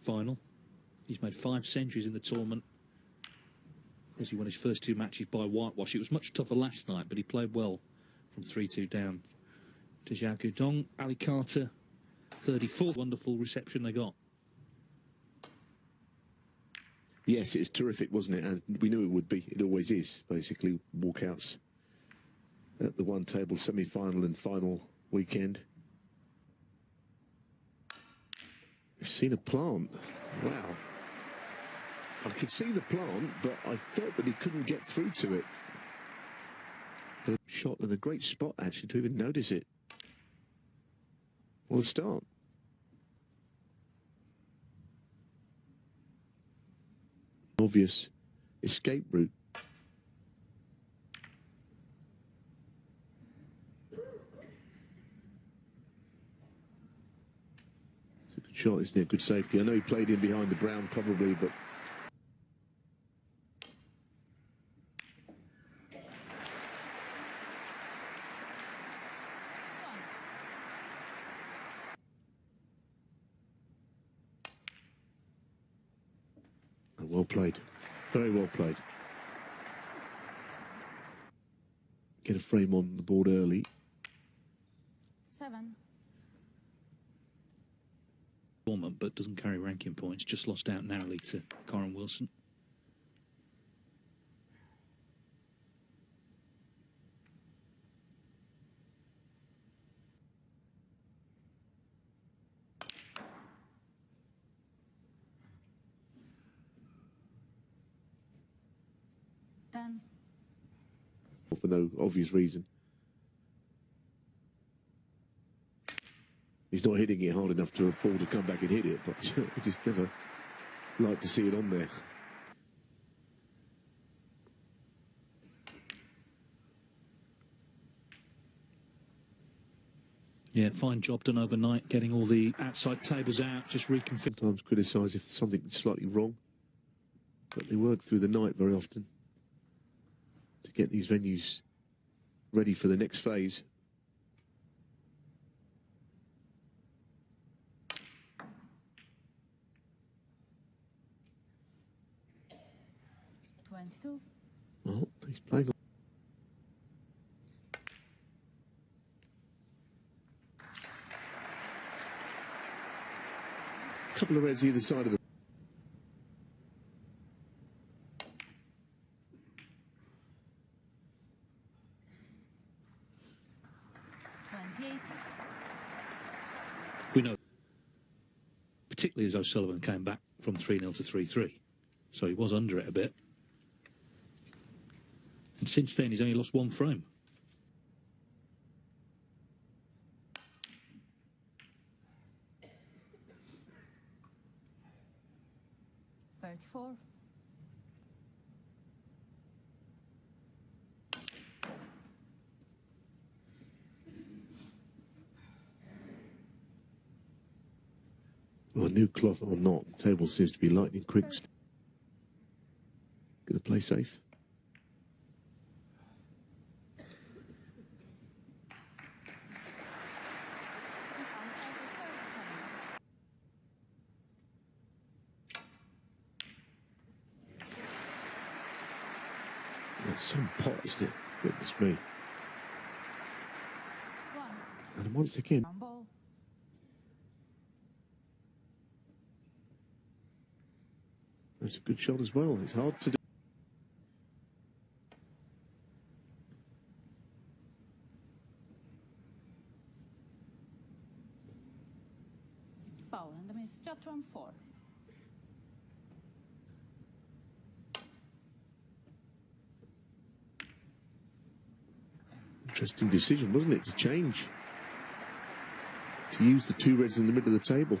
final. He's made 5 centuries in the tournament. As he won his first 2 matches by whitewash. It was much tougher last night, but he played well from 3-2 down to Zhao Guodong. Ali Carter, 34th. Wonderful reception they got. Yes, it was terrific, wasn't it? And we knew it would be. It always is, basically, walkouts at the one table semi-final and final weekend. I've seen a plant. Wow. I could see the plant, but I felt that he couldn't get through to it. A shot and a great spot, actually, to even notice it. What a start. Obvious escape route. It's a good shot, isn't it? Good safety. I know he played in behind the brown probably, but well played. Very well played. Get a frame on the board early. 7. But doesn't carry ranking points. Just lost out narrowly to Corin Wilson. For no obvious reason. He's not hitting it hard enough to afford to come back and hit it, but we just never like to see it on there. Yeah, fine job done overnight, getting all the outside tables out, just reconfiguring. Sometimes criticise if something's slightly wrong, but they work through the night very often to get these venues ready for the next phase. Well, he's playing. A couple of reds either side of the. We know, particularly as O'Sullivan came back from 3-0 to 3-3, so he was under it a bit. And since then, he's only lost 1 frame. Well, new cloth or not, the table seems to be lightning quick. Gonna play safe. That's some pot, isn't it? Goodness me. And once again. That's a good shot as well. It's hard to do. Foul and the miss. Shot on 4. Interesting decision, wasn't it, to change? To use the 2 reds in the middle of the table.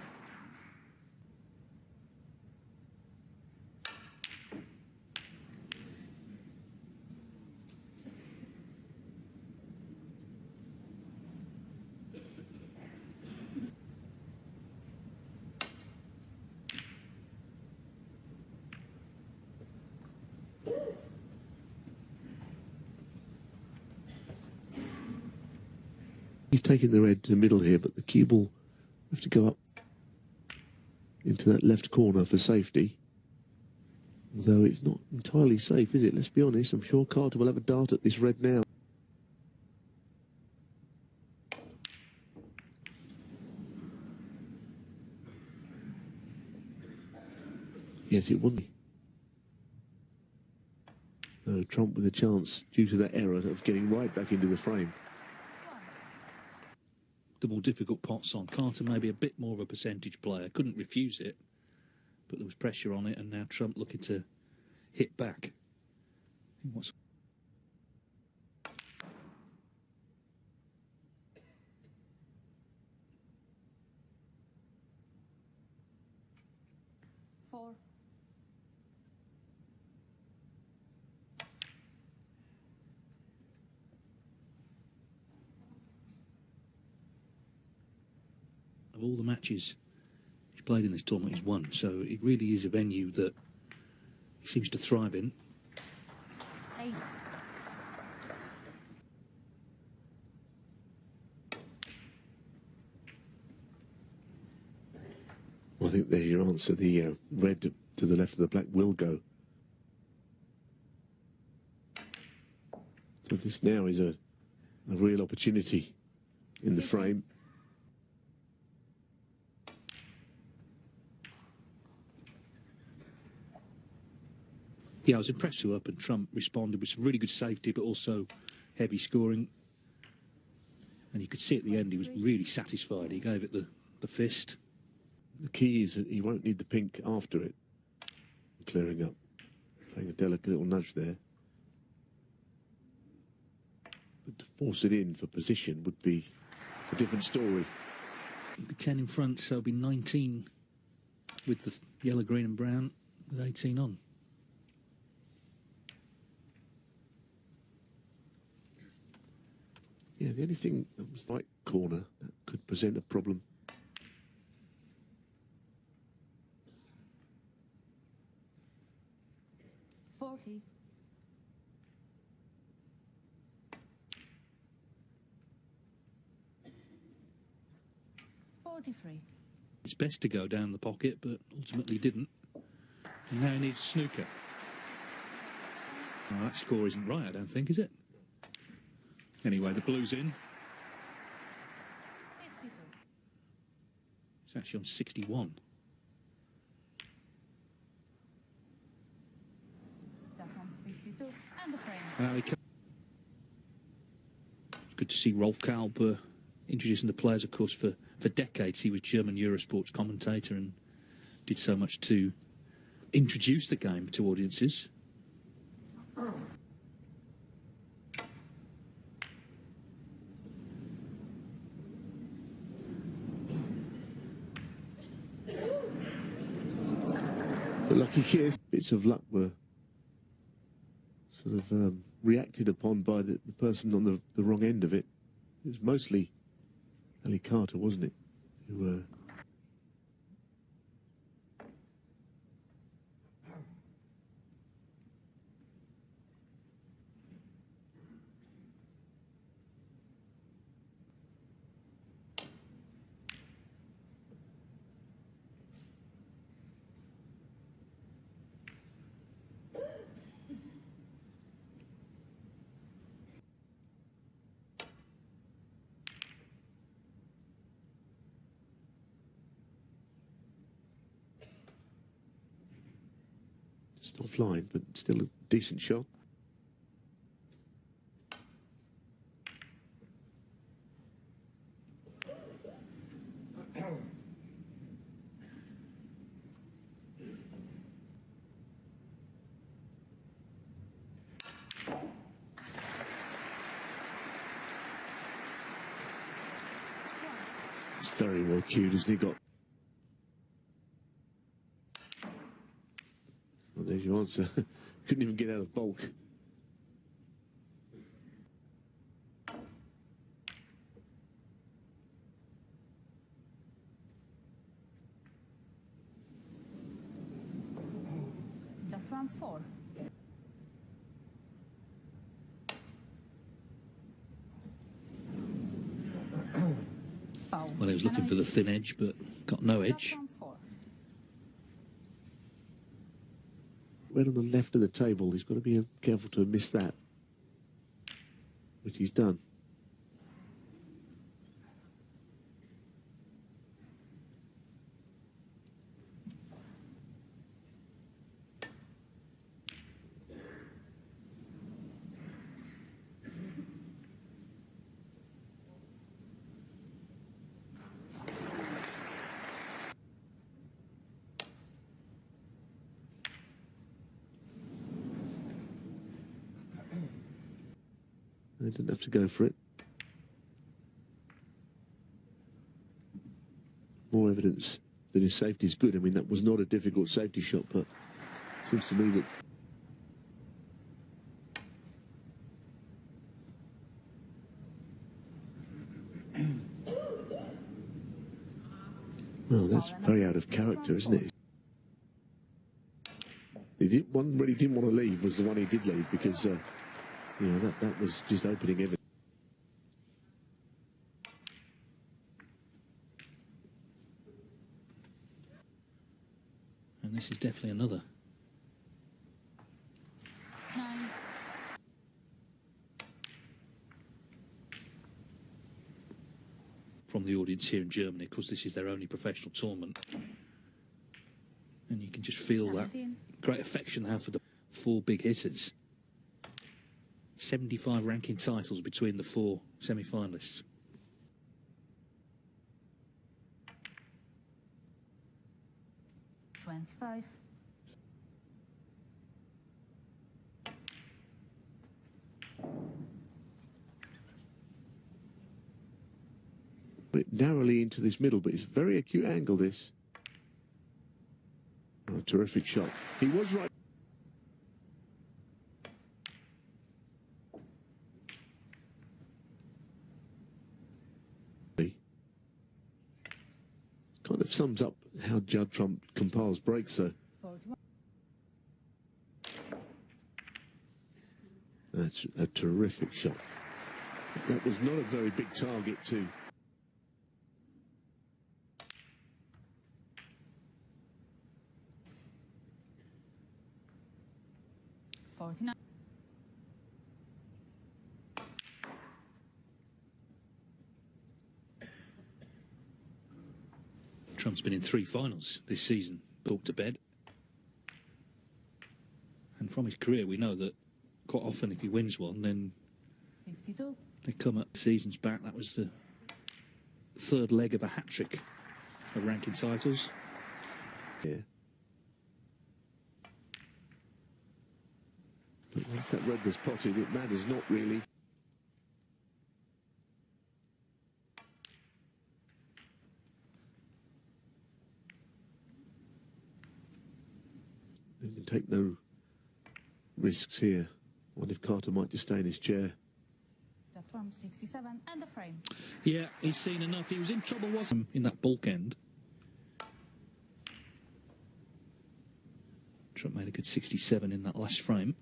He's taking the red to the middle here, but the cue ball have to go up. into that left corner for safety. Although it's not entirely safe, is it? Let's be honest. I'm sure Carter will have a dart at this red now. Yes, it wouldn't. No, Trump with a chance due to that error of getting right back into the frame. The more difficult pots on. Carter maybe a bit more of a percentage player. Couldn't refuse it, but there was pressure on it, and now Trump looking to hit back. What's four. Of all the matches he's played in this tournament, he's won. So it really is a venue that he seems to thrive in. 8. Well, I think there's your answer. The red to the left of the black will go. So this now is a real opportunity in the frame. Yeah, I was impressed with up, and Trump responded with some really good safety, but also heavy scoring. And you could see at the end he was really satisfied. He gave it the fist. The key is that he won't need the pink after it. Clearing up. Playing a delicate little nudge there. But to force it in for position would be a different story. He'd be 10 in front, so it'd be 19 with the yellow, green and brown, with 18 on. Yeah, the only thing that was the right corner that could present a problem. $40. $43. It's best to go down the pocket, but ultimately didn't. And now he needs snooker. Well, that score isn't right, I don't think, is it? Anyway, the blue's in. 52. It's actually on 61. That one 52. And the frame. It's good to see Rolf Kalb introducing the players, of course, for decades. He was German Eurosport's commentator and did so much to introduce the game to audiences. The lucky kiss. Bits of luck were sort of reacted upon by the person on the wrong end of it. It was mostly Ali Carter, wasn't it? Who just offline, but still a decent shot. It's very well cued, hasn't he? Got. Well, there's your answer. Couldn't even get out of bulk. That one 4. Foul. Well, he was looking for the thin edge, but got no That edge. one 4. red on the left of the table. He's got to be careful to miss that, which he's done. They didn't have to go for it. More evidence that his safety is good. I mean, that was not a difficult safety shot, but it seems to me that... Well, that's very out of character, isn't it? One where he didn't want to leave was the one he did leave, because... you know, that was just opening everything. And this is definitely another. 9. From the audience here in Germany, because this is their only professional tournament. And you can just feel 17. that great affection they have for the 4 big hitters. 75 ranking titles between the 4 semi-finalists. $25. It narrowly into this middle, but it's a very acute angle, this. Oh, terrific shot. He was right. Kind of sums up how Judd compiles breaks, though. 41. That's a terrific shot. That was not a very big target, too. $49. Trump's been in 3 finals this season, put to bed. And from his career, we know that quite often if he wins one, then 52. they come up seasons back. That was the 3rd leg of a hat-trick of ranking titles. Yeah. But once that red was potted, it matters not really. You can take no risks here. What if Carter might just stay in his chair? That from 67 and the frame. Yeah, he's seen enough. He was in trouble, wasn't he, in that bulk end. Trump made a good 67 in that last frame.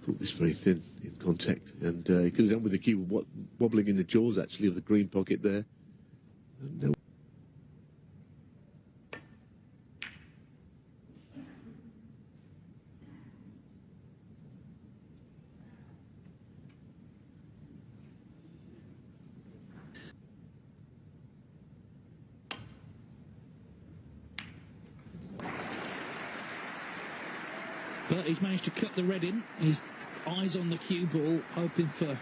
Caught this very thin in contact, and he could have done with the cue wobbling in the jaws actually of the green pocket there. No. But he's managed to cut the red in. His eyes on the cue ball, hoping for...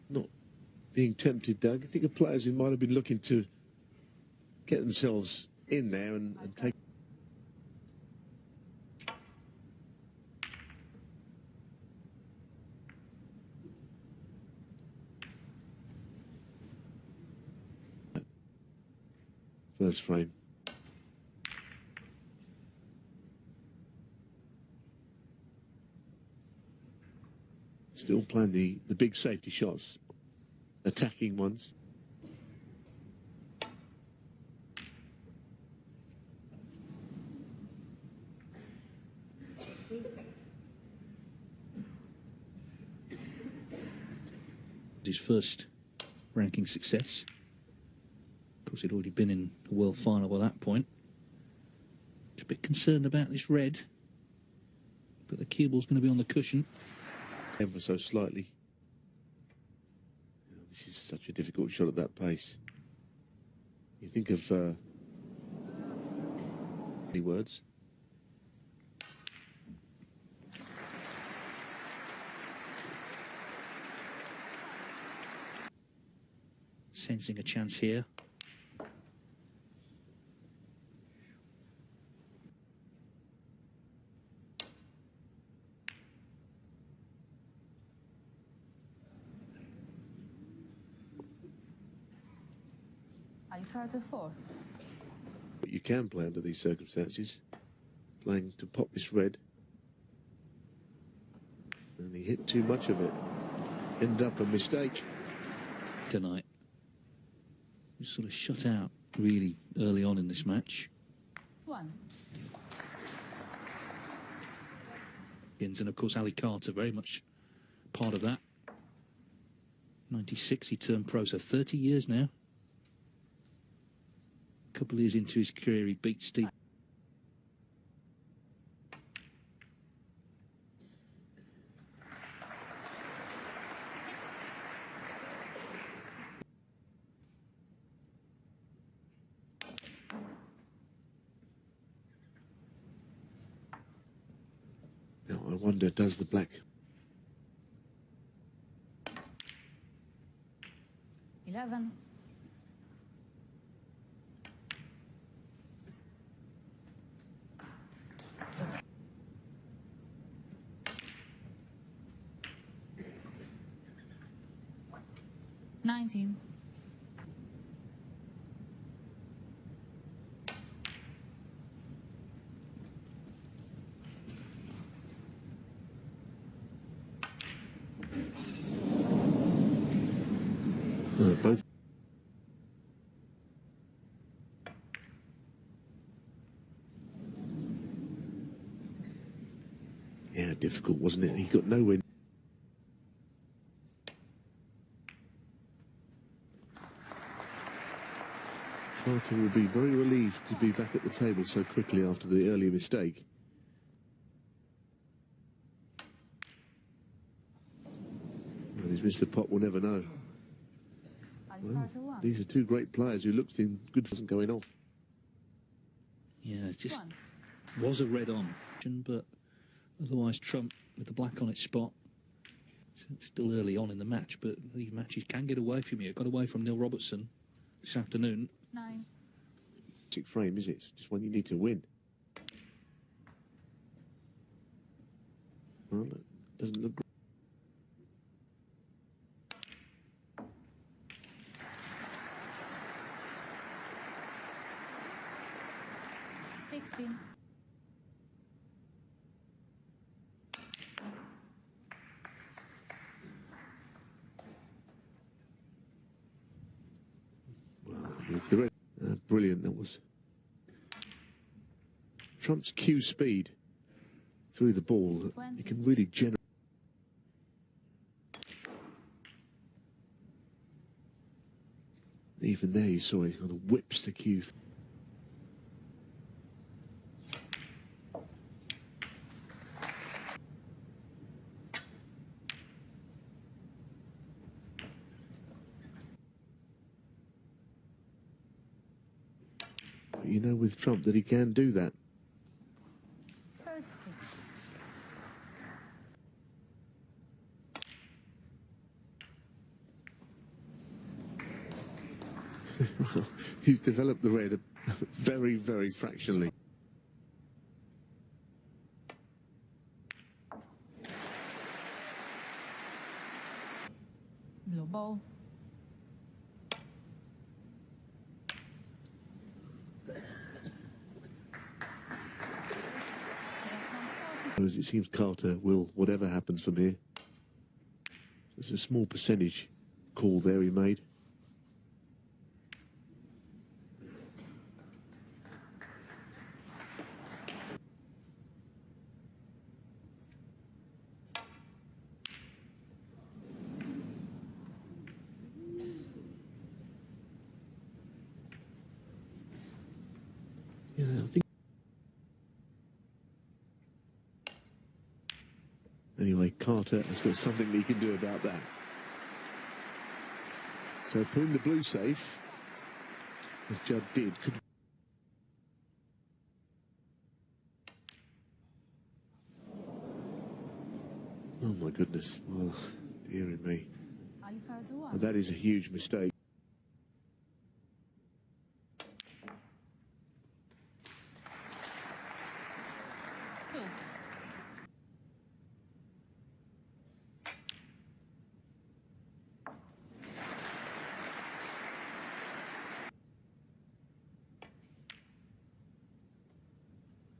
Not being tempted, Doug. I think of players who might have been looking to get themselves in there and take... First frame. Still playing the big safety shots, attacking ones. His first ranking success. Of course, he'd already been in the world final at that point. Just a bit concerned about this red, but the cue ball's going to be on the cushion. Ever so slightly. This is such a difficult shot at that pace. You think of any words? Sensing a chance here. Are you clear to 4? But you can play under these circumstances. Playing to pop this red. And he hit too much of it. Ended up a mistake. Tonight. He was sort of shut out really early on in this match. 1. And of course Ali Carter very much part of that. 96 he turned pro, so 30 years now. A couple of years into his career he beat Steve. Now I wonder, does the black 11. $19. both? Yeah, difficult, wasn't it? He got no win. Carter will be very relieved to be back at the table so quickly after the earlier mistake. Well, he's missed the pot, we'll never know. Well, these are two great players who looked in good wasn't going off. Yeah, it just was a red on, but otherwise Trump with the black on its spot. Still early on in the match, but these matches can get away from you. It got away from Neil Robertson this afternoon. 9. Frame, is it? Just one you need to win. Well, that doesn't look great. $16. With the red, brilliant that was. Trump's cue speed through the ball, it can really generate. Even there you saw he kind of whips the cue. But you know with Trump that he can do that. 36. He's developed the red very, very fractionally. Blue ball. As it seems Carter will, whatever happens from here. There's a small percentage call there he made. Yeah, I think. Anyway, Carter has got something he can do about that. So putting the blue safe, as Judd did, could. Oh my goodness! Well, dearie me, well, that is a huge mistake.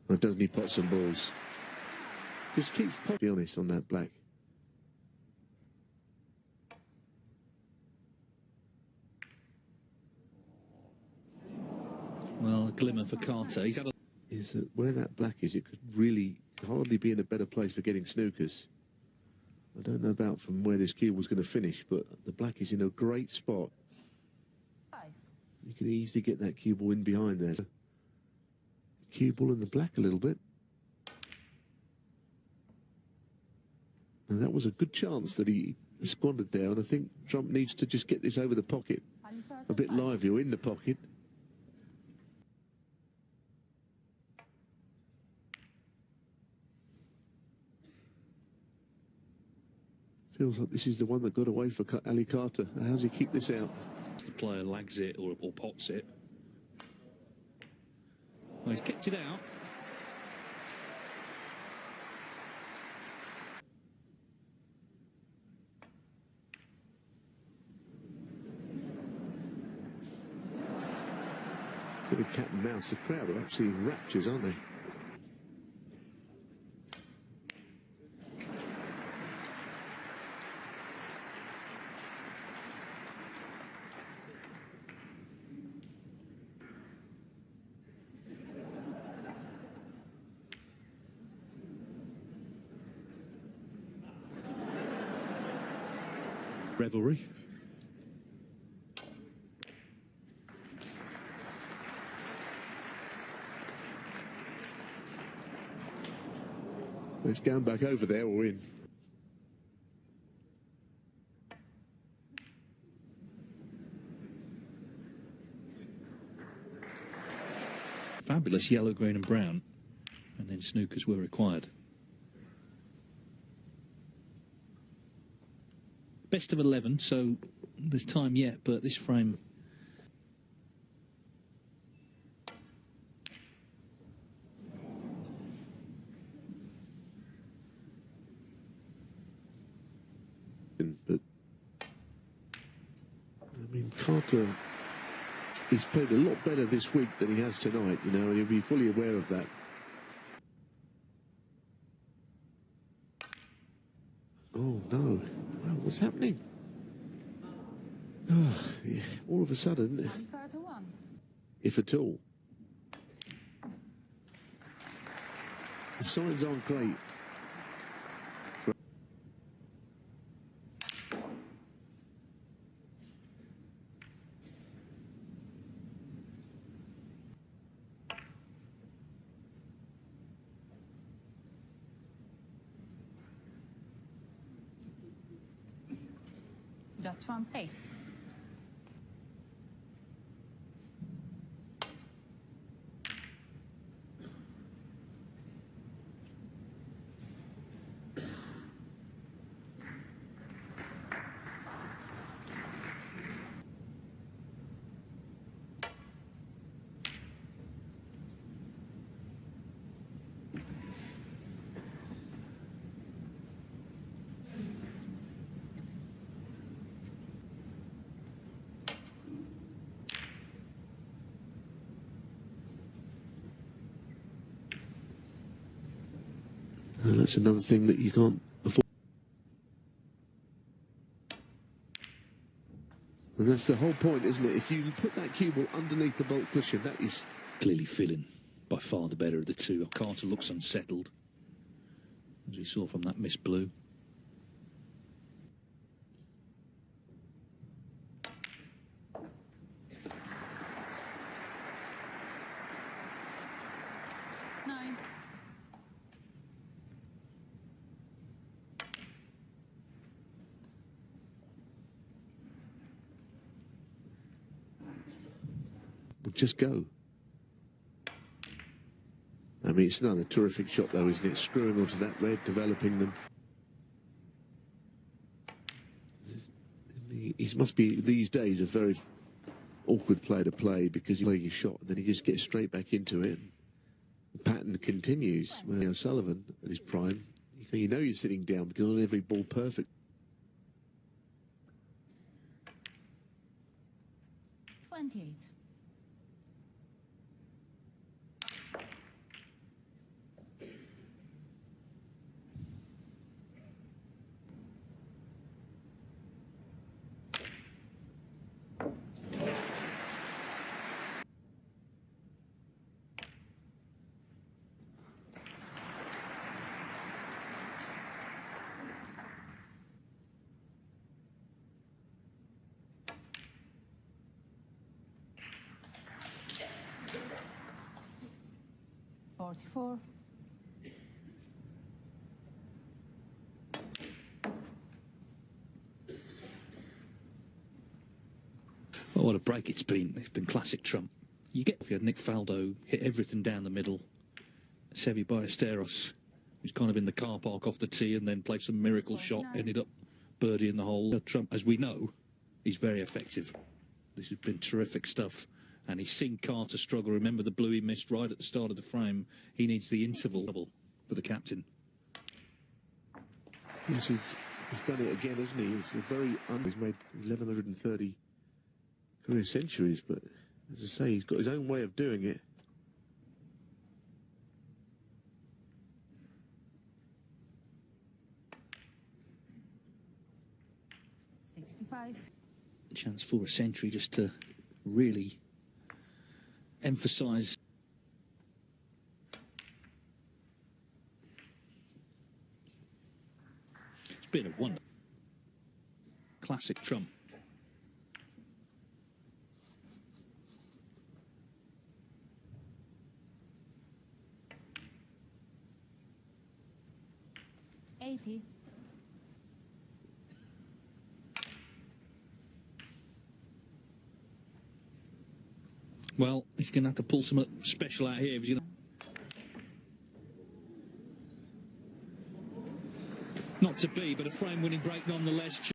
Or doesn't he pot some balls? Just keeps pot. Be honest on that black. Well, a glimmer for Carter. He's had a... Is that where that black is? It could really hardly be in a better place for getting snookers. I don't know about from where this cue was going to finish, but the black is in a great spot. You can easily get that cue ball in behind there. Cue ball in the black a little bit. And that was a good chance that he squandered there. And I think Trump needs to just get this over the pocket. A bit lively or in the pocket. Feels like this is the one that got away for Ali Carter. How does he keep this out? The player lags it or pots it. Well, he's kept it out. With the cat and mouse, the crowd are actually in raptures, aren't they? Revelry. It's going back over there or in. Fabulous yellow, green and brown. And then snookers were required. Best of 11, so there's time yet, but this frame... But, I mean, Carter, he's played a lot better this week than he has tonight, you know, and he'll be fully aware of that. Oh, no. Well, what's happening? Oh, yeah, all of a sudden, if at all. The signs aren't great. That's one place. And that's another thing that you can't afford. that's the whole point, isn't it? If you put that cue ball underneath the baulk cushion, that is... Clearly feeling by far the better of the two. Carter looks unsettled, as we saw from that missed blue. Nine. Would just go. I mean, it's another terrific shot, though, isn't it? Screwing onto that red, developing them. He must be, these days, a very awkward player to play, because you play your shot and then he just gets straight back into it. The pattern continues. Well, O'Sullivan at his prime, you know you're sitting down because on every ball perfect. 28. Forty-four. Oh, what a break it's been. It's been classic Trump. You get if you had Nick Faldo hit everything down the middle. Sevi Ballesteros, who's kind of in the car park off the tee and then played some miracle shot, ended up birdieing the hole. Trump, as we know, he's very effective. This has been terrific stuff. And he's seen Carter struggle. Remember the blue he missed right at the start of the frame. He needs the interval for the captain. Yes, he's done it again, hasn't he? It's a very he's made 1,130 career centuries, but as I say, he's got his own way of doing it. Chance for a century just to really emphasise. It's been a wonder. Classic Trump. Well, he's going to have to pull something special out here. If he's gonna... Not to be, but a frame-winning break nonetheless.